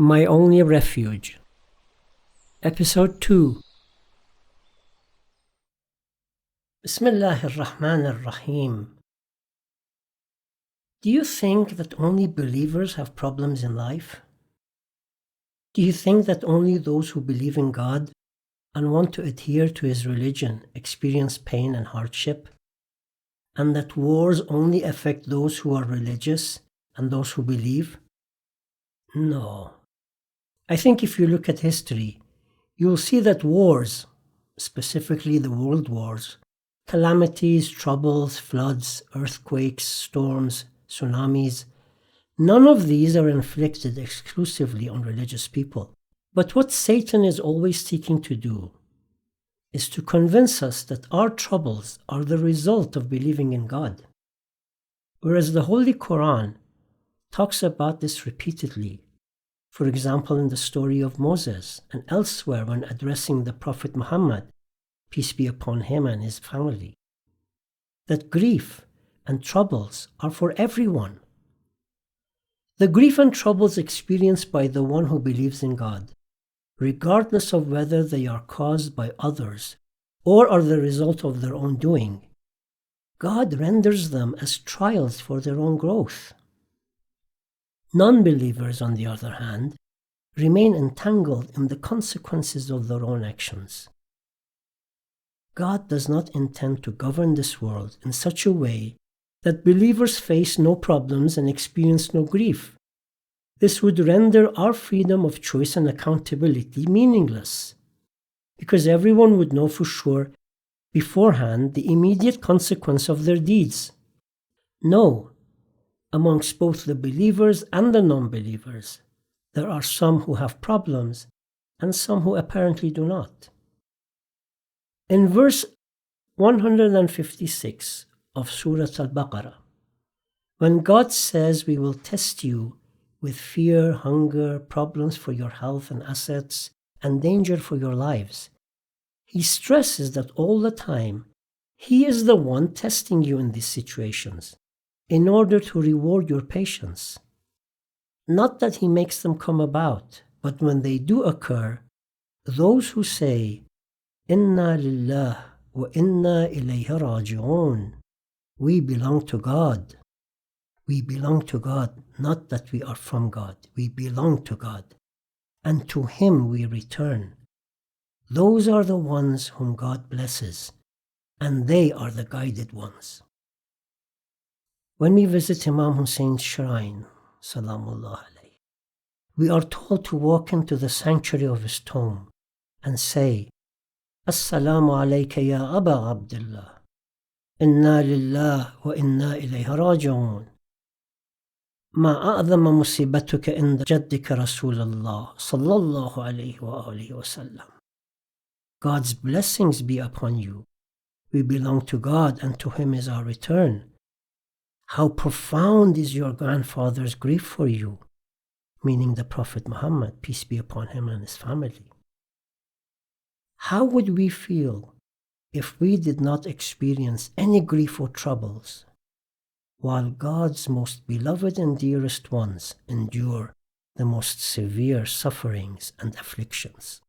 My Only Refuge. Episode 2. Bismillahir Rahmanir Rahim. Do you think that only believers have problems in life? Do you think that only those who believe in God and want to adhere to His religion experience pain and hardship? And that wars only affect those who are religious and those who believe? No. I think if you look at history, you will see that wars, specifically the world wars, calamities, troubles, floods, earthquakes, storms, tsunamis, none of these are inflicted exclusively on religious people. But what Satan is always seeking to do is to convince us that our troubles are the result of believing in God. Whereas the Holy Quran talks about this repeatedly. For example, in the story of Moses and elsewhere when addressing the Prophet Muhammad, peace be upon him and his family, that grief and troubles are for everyone. The grief and troubles experienced by the one who believes in God, regardless of whether they are caused by others or are the result of their own doing, God renders them as trials for their own growth. Non-believers, on the other hand, remain entangled in the consequences of their own actions. God does not intend to govern this world in such a way that believers face no problems and experience no grief. This would render our freedom of choice and accountability meaningless, because everyone would know for sure beforehand the immediate consequence of their deeds. No. Amongst both the believers and the non-believers, there are some who have problems and some who apparently do not. In verse 156 of Surah Al-Baqarah, when God says we will test you with fear, hunger, problems for your health and assets, and danger for your lives, He stresses that all the time He is the one testing you in these situations, in order to reward your patience. Not that He makes them come about, but when they do occur, those who say, Inna lillah wa inna ilayhi raji'un, we belong to God. We belong to God, not that we are from God. We belong to God, and to Him we return. Those are the ones whom God blesses, and they are the guided ones. When we visit Imam Hussein's shrine, Salamullah alayhi, we are told to walk into the sanctuary of his tomb and say, Assalamu alayka ya Aba Abdullah, Inna lillah wa inna ilayhi raji'un. Ma a'zama musibatuka inda jaddika Rasulullah sallallahu alayhi wa alihi wa sallam. God's blessings be upon you. We belong to God, and to Him is our return. How profound is your grandfather's grief for you, meaning the Prophet Muhammad, peace be upon him and his family. How would we feel if we did not experience any grief or troubles, while God's most beloved and dearest ones endure the most severe sufferings and afflictions?